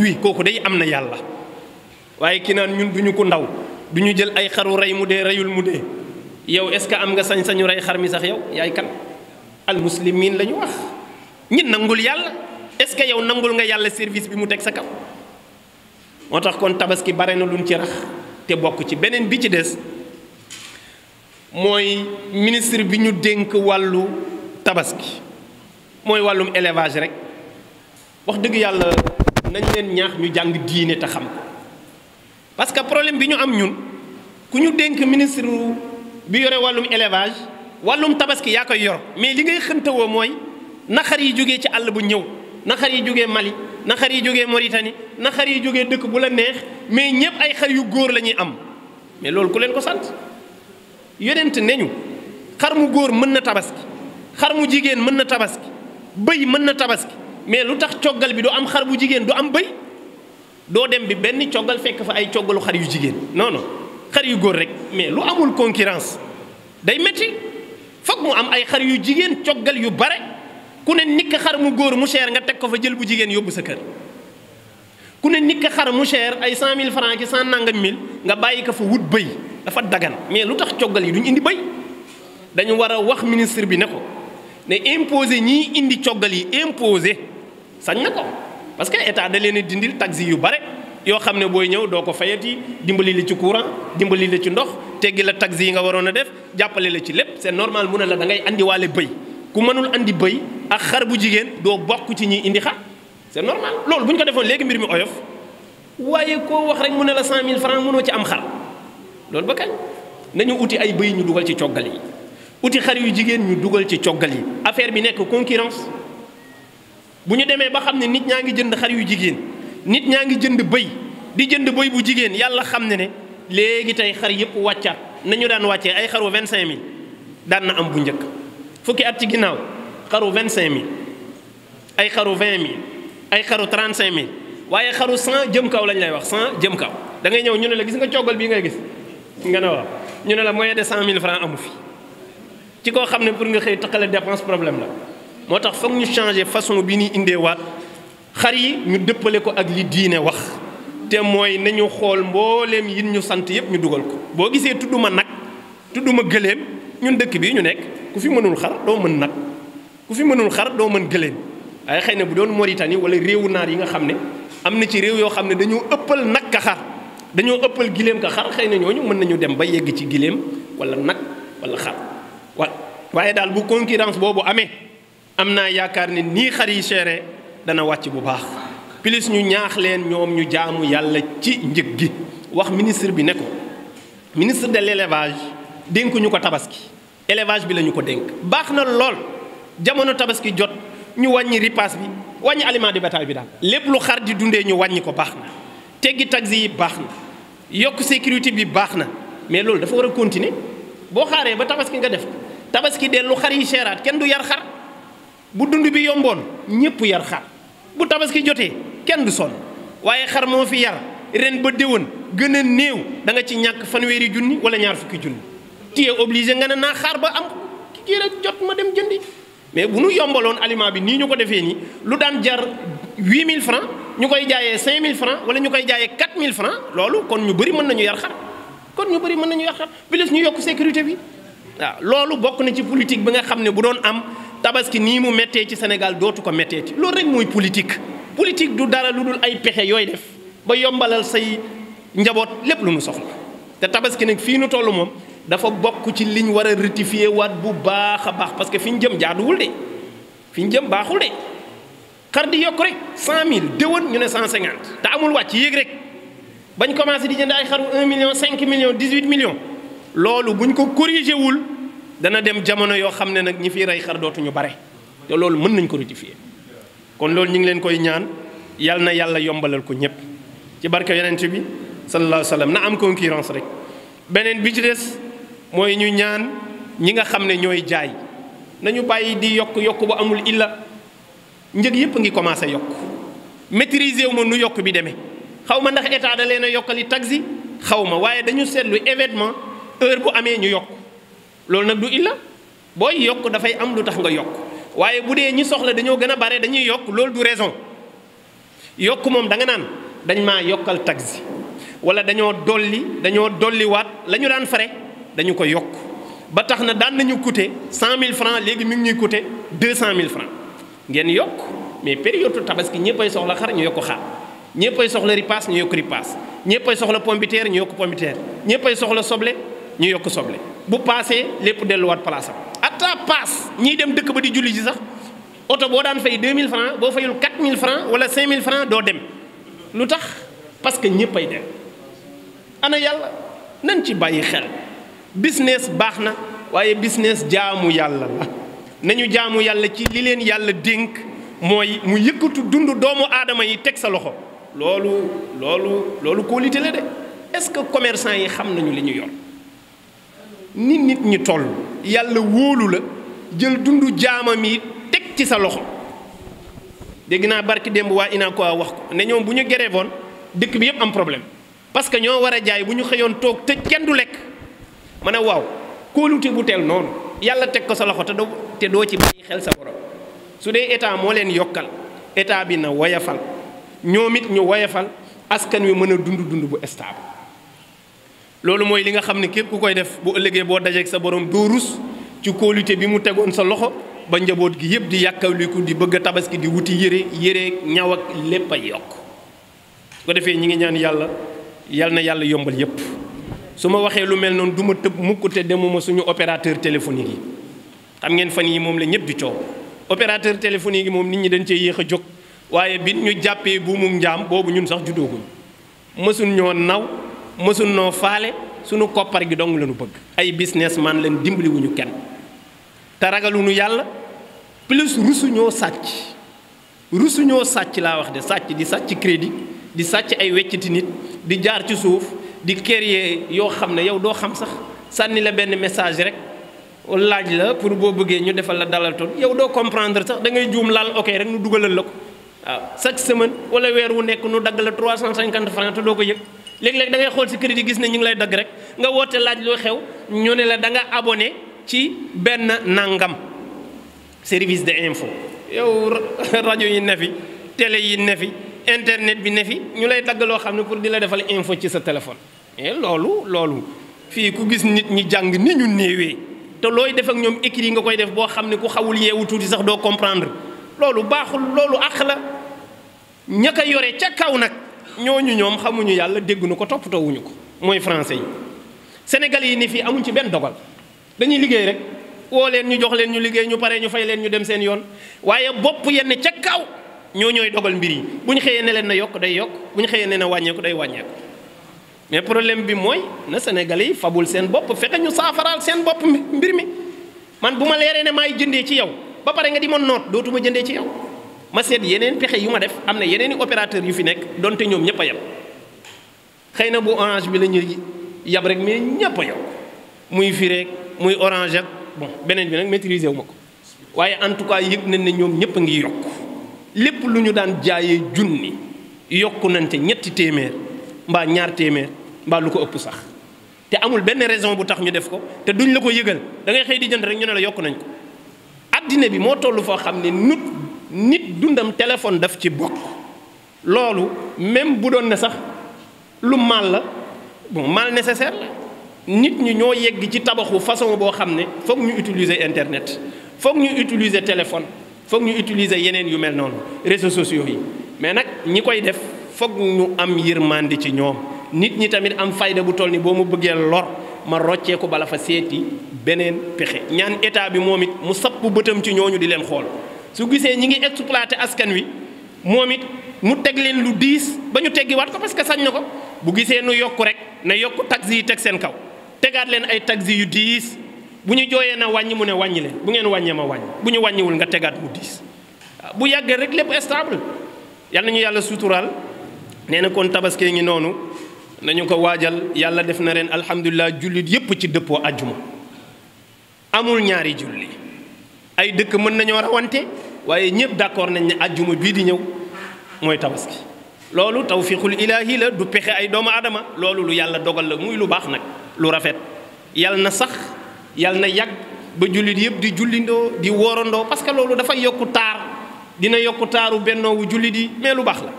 wi kooku day am na yàlla waaye ki naan ñun duñu ko ndaw duñu jël ay xaru rey mu dee reyul mu dee yow est-ce que am nga sañ-sañu rey xar mi sax yow yaay kan al muslimin la ñu wax ñi nangul yàlla est-ce que yow nangul nga yàlla service bi mu teg sa kaw moo tax kon tabaski bare na luñ ci rax te bokk ci beneen bi ci des mooy ministre bi ñu dénk wàllu tabaski mooy wàllum élevage rek wax dëgg yàlla nañ leen ñaax ñu jàng diine te xam ko parce que problème bi ñu am ñun ku ñu dénk ministre bi yore wàllum élevage wàllum tabaski yaa koy yor mais li ngay xëntawoo mooy na xar yi jógee ci àll bu ñëw na xar yi jógee Mali na xar yi jógee Mauritanie na xar yi jógee dëkk bu la neex mais ñëpp ay xar yu góor la ñuy am mais loolu ku leen ko sant yonent neñu xar mu góor mën na tabaski xar mu jigéen mën na tabaski bëy mën na tabaski mais lu tax coggal bi du am xar bu jigéen du am bëy doo dem bi benn coggal fekk fa ay coggalu xar yu jigéen non non xar yu góor rek mais lu amul concurrence day métti foog mu am ay xar yu jigéen coggal yu bare ku ne nikk xar mu góor mu cher nga teg ko fa jël bu jigéen yóbbu sa kër ku ne nikk xar mu cher ay 100 000 francs ki 100 nangam mille nga bàyyi ko fa wut bëy dafa dagan mais lu tax coggal yi duñ indi bëy dañu war a wax ministre bi ne ko ne imposé ñii indi coggal yi imposé sañ na ko parce que état da leen a dindil taxi yu bare yoo xam ne booy ñëw doo ko fayati dimbali la ci courant dimbali la ci ndox teggi la taxi yi nga waroon a def jàppale la ci lépp c'est normal mu ne la da ngay andiwaale bëy ku mënul andi bëy ak xar bu jigéen doo bokk ci ñi indi xar c'est normal loolu bu ñu ko defoon léegi mbir mi oyof waaye koo wax rek mu ne la 100 000 francs mënoo ci am xar loolu ba kañ nañu uti ay bëy ñu dugal ci coggal yi uti xar yu jigéen ñu dugal ci coggal yi affaire bi nekk concurrence bu ñu demee ba xam ne nit ñaa ngi jënd xar yu jigéen nit ñaa ngi jënd bëy di jënd bëy bu jigéen yàlla xam ne ne léegi tey xar yëpp wàccaat nañu daan wàccee ay xaru 25000 daan na am bu njëkk fukki at ci ginnaaw xaru 25000 ay xaru 20000 ay xaru 35000 waaye xaru 100 jëm kaw lañ lay wax 100 jëm kaw da ngay ñëw ñu ne la gis nga coggal bii ngay gis nga ne waaw ñu ne la moyen de 100 000 francs amu fi ci koo xam ne pour nga xëy taxale dépense problème la moo tax foog ñu changer façon bi ñuy indee waat xar yi ñu dëppale ko ak li diine wax te mooy nañu xool mbooleem yin ñu sant yépp ñu dugal ko boo gisee tudduma nag tudduma gëléem ñun dëkk bii ñu nekk ku fi mënul xar doo mën nag ku fi mënul xar doo mën gëléem waaye xëy na bu doon Mauritanie wala réewu naar yi nga xam ne am na ci réew yoo xam ne dañoo ëppal nag ka xar dañoo ëppal giléem ka xar xëy na ñooñu mën nañu dem ba yegg ci giléem wala nag wala xar waaye daal bu concurrence boobu amee am naa yaakaar ne nii xar yi chéré dana wàcc bu baax plus ñu ñaax leen ñoom ñu jaamu yàlla ci njëg gi wax ministre bi ne ko ministre de l'élevage dénkuñu ko tabaski élevage bi la ñu ko dénk baax na lool jamono tabaski jot ñu wàññi ripaas bi wàññi aliment de bétail bi daal lépp lu xar di dundee ñu wàññi ko baax na teggi taxi yi baax na yokk sécurité bi baax na mais loolu dafa war a continuer boo xaaree ba tabaski nga def tabaski dellu xar yi seeraat kenn du yar xar bu dund bi yomboon ñëpp yar xar bu tabaski jotee kenn du sonn waaye xar moo fi yar ren ba déwén gën a néew da nga ci ñàkk fanweeri junni wala ñaar fukki junni tu es obligé nga ne naa xaar ba am kii rek jot ma dem jëndi mais bu nu yombaloon aliment bi nii ñu ko defee nii lu daan jar 8000 francs ñu koy jaayee 5000 francs wala ñu koy jaayee 4000 francs loolu kon ñu bëri mën nañu yar xar plus ñu yokk sécurité bi waaw loolu bokk na ci politique bi nga xam ne bu doon am tabaski nii mu méttee ci Sénégal dootu ko métteeti loolu rek mooy politique du dara lu dul ay pexe yooy def ba yombalal say njaboot lépp lu mu soxla te tabaski nag fii nu toll moom dafa bokk ci liñ war a rectifier waat bu baax a baax parce que fi ñu jëm jaaduwul de fi ñu jëm baaxul de xar di yokk rek 100000 déwén ñu ne 150 te amul wàcc yéeg rek bañ commencé di jënd ay xaru 1 million 5 millions 18 millions loolu buñ ko corrigé wul dana dem jamono yoo xam ne nag ñi fiy rey xar dootuñu bare te loolu mën nañ ko rectifier kon loolu ñu ngi leen koy ñaan yal na yàlla yombalal ko ñëpp ci barke yonent bi sallallahu alayhi wa sallam na am concurrence rek beneen bi ci des mooy ñu ñaan ñi nga xam ne ñooy jaay nañu bàyyi di yokk bu amul illa njëg yëpp a ngi commencé yokk maîtriser wu ma nu yokk bi demee xaw ma ndax état da leen a yokkali taxi xaw ma waaye dañu seetlu événement heure bu amee ñu yokk loolu nag du illa booy yokk dafay am lu tax nga yokk waaye bu dee ñi soxla dañoo gën a bare dañuy yokk loolu du raison yokk moom da nga naan dañ maa yokkal taxi wala dañoo dolliwaat la ñu daan fare dañu ko yokk ba tax na daan nañu coûter 100 000 francs léegi mi ngi ñuy coûter 200 000 francs ngeen yokk mais période tabaski ñëppay soxla xar ñu yokk xar ñëppay soxla ripaas ñu yokk ripaas ñëppay soxla pombiteer ñu yokk pombiteer ñëppay soxla soble ñu yokk soble bu paasee lépp delluwaat place am ata paas ñiy dem dëkk ba di julli ji sax oto boo daan fay 2000 francs boo fayul 4000 francs wala 5000 francs doo dem lu tax parce que ñëppay dem ana yàlla nañ ci bàyyi xel business baax na waaye business jaamu yàlla la nañu jaamu yàlla ci li leen yàlla dénk mooy mu yëkkatu dund doomu aadama yi teg sa loxo loolu qualité la de est-ce que commerçant yi xam nañu li ñu yor nit ñi toll yàlla wóolu la jël dundu jaamam yi teg ci sa loxo dégg naa barki démb waa Unacois wax ko ne ñoom bu ñu gereevoon dëkk bi yëpp am problème parce que ñoo war a jaay bu ñu xëyoon toog tëj kenn du lekk ma ne waaw kóolute bu teel noonu yàlla teg ko sa loxo te doo ci bàyyi xel sa borom su dee état moo leen yokkal état bi na woyafal ñoom it ñu woyafal askan wi mën a dund bu stable loolu mooy li nga xam ne képp ku koy def bu ëllëgee boo dajeek sa borom doo rus ci kóolute bi mu tegoon sa loxo ba njaboot gi yëpp di yàkkaliku di bëgg a tabaski di wuti yére ñaw ak lépp a yokk su ko defee ñi ngi ñaan yal na yàlla yombal yëpp su ma waxee lu mel noonu du ma tëb mukk te demuma suñu opérateur téléphonique yi xam ngeen fan yi moom la ñëpp di coow opérateur téléphonique yi moom nit ñi dañ cee yéex a jóg waaye bi ñu jàppee buumum njaam boobu ñun sax juddooguñ mësuñ ñoo naw mësuñ noo faale suñu koppar gi dong lañu bëgg ay businessman leen dimbaliwuñu kenn te ragaluñu yàlla plus rusuñoo sàcc laa wax de sàcc di sàcc crédit di sàcc ay wecciti nit di jaar ci suuf di créer yoo xam ne yow doo xam sax sànni la benn message rek laaj la pour boo bëggee ñu defal la dalal toon yow doo comprendre sax da ngay juum laal ok rek nu dugalal la ko waaw chaque semaine wala weer wu nekk nu dagg la 350 francs te doo ko yëg léeg-léeg da ngay xool ci crédit gis ne ñu ngi lay dagg rek nga woote laaj loo xew ñu ne la da nga abonné ci benn nangam service de info yow rajo yi ne fi télé yi ne fi internet bi ne fi ñu lay dagg loo xam ne pour di la defal info ci sa téléphone et loolu fii ku gis nit ñi jàng ni ñu néewee te looy def ak ñoom écrit yi nga koy def boo xam ne ku xawul yeewu tuuti sax doo comprendre loolu baaxul loolu àq la ña ko yore ca kaw nag ñooñu ñoom xamuñu yàlla dégguñu ko toppatoowuñu ko mooy français yi sénégal yi ni fii amuñ ci benn dogal dañuy liggéey rek woo leen ñu jox leen ñu liggéey ñu pare ñu fay leen ñu dem seen yoon waaye bopp yenn ca kaw ñooy dogal mbir yi bu ñu xëyee ne leen na yokk day yokk bu ñu xëyee ne na wàññeeku day wàññeeku mais problème bi mooy na sénégalais yi fabul seen bopp fexe ñu saafaraal seen bopp mbir mi man bu ma leeree ne maay jëndee ci yow ba pare nga di ma noot dootuma jëndee ci yow ma seet yeneen pexe yu ma def am na yeneen i opérateur yu fi nekk donte ñoom ñëpp a yab xëy na bu orange bi la ñuy yab rek mais ñëpp a yokk muy fi rek muy orange ak bon beneen bi nag maîtriser wu ma ko waaye en tout cas yëg nañ ne ñoom ñëpp a ngi yokk lépp lu ñu daan jaayee junni yokku nañ te ñetti téeméer mbaa ñaar téeméer mbaa lu ko ëpp sax te amul benn raison bu tax ñu def ko te duñ la ko yëgal da ngay xëy di jënd rek ñu ne la yokk nañ ko addina bi moo toll foo xam ne nit dundam téléphone daf ci bokk loolu même bu doon ne sax lu mal la bon mal nécessaire la nit ñi ñoo yegg ci tabaxu façon boo xam ne foog ñu utiliser internet foog ñu utiliser téléphone foog ñu utiliser yeneen yu mel noonu réseaux sociaux yi mais nag ñi koy def foog ñu am yërmande ci ñoom nit ñi tamit am fayda bu toll ni boo mu bëggee lor ma rocceeku bala fa seeti beneen pexe ñaan état bi moom it mu sapp bëtam ci ñooñu di leen xool su gisee ñi ngi exploité askan wi moom it mu teg leen lu diis ba ñu teggiwaat ko parce que sañ na ko bu gisee nu yokku rek na yokk taxi yi teg seen kaw tegaat leen ay taxi yu diis bu ñu jooyee na wàññi mu ne wàññi leen bu ngeen wàññee ma wàññi bu ñu wàññiwul nga tegaat mu diis bu yàggee rek lépp stable yal nañu yàlla suturaal nee na kon tabaskee ngi noonu nañu ko waajal yàlla def na ren alhamdulilah jullit yépp ci dëppoo ajjuma amul ñaari julli ay dëkk mën nañoo rawante waaye ñëpp d'accord nañ ne ajjuma bii di ñëw mooy tabaski loolu tawfiqul ilaahi la du pexe ay doomu aadama loolu lu yàlla dogal la muy lu baax nag lu rafet yàlla na sax yàlla na yàgg ba jullit yëpp di jullindoo di woorandoo parce que loolu dafay yokku taar dina yokku taaru bennoowu jullit yi mais lu baax la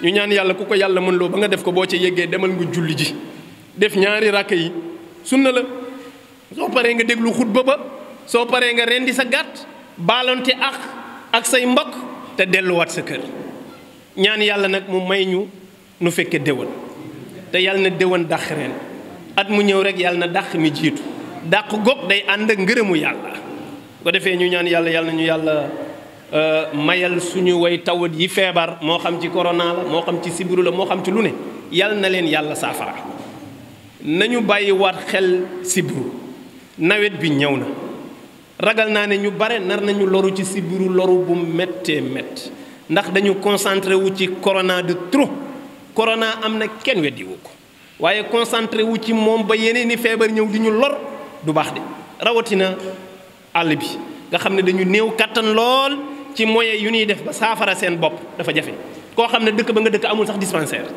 ñu ñaan yàlla ku ko yàlla mën loo ba nga def ko boo ca yeggee demal nga julli ji def ñaari rakk yi sunna la soo paree nga déglu xutba ba soo paree nga rendi sa gàtt baalonte ak say mbokk te delluwaat sa kër ñaan yàlla nag mu may ñu nu fekke déwén te yàlla na déwén dàq ren at mu ñëw rek yàlla na dàq mi jiitu dàq goog day ànd ak ngërëmu yàlla ko defee ñu ñaan yàlla yàlla na ñu yàlla mayal suñu way tawat yi feebar moo xam ci corona la moo xam ci sibiru la moo xam ci lu ne yàlla na leen yàlla saafara nañu bàyyi waat xel sibiru nawet bi ñëw na ragal naa ne ñu bare nar nañu loru ci sibiru loru bu méttee métt ndax dañu concentré wu ci corona de trop corona am na kenn weddiwu ko waaye concentré wu ci moom ba yeneen i feebar ñëw di ñu lor du baax de rawatina àll bi nga xam ne dañu néew kattan lool ci moyens yu ñuy def ba saafara seen bopp dafa jafe koo xam ne dëkk ba nga dëkk amul sax dispensaire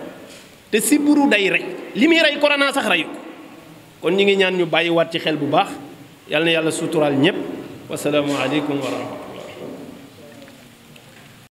te sibiru day rey li muy rey corona sax reyu ko kon ñi ngi ñaan ñu bàyyiwaat ci xel bu baax yàlla na yàlla suturaal ñëpp wasalaamu aleykum wa rahmatullah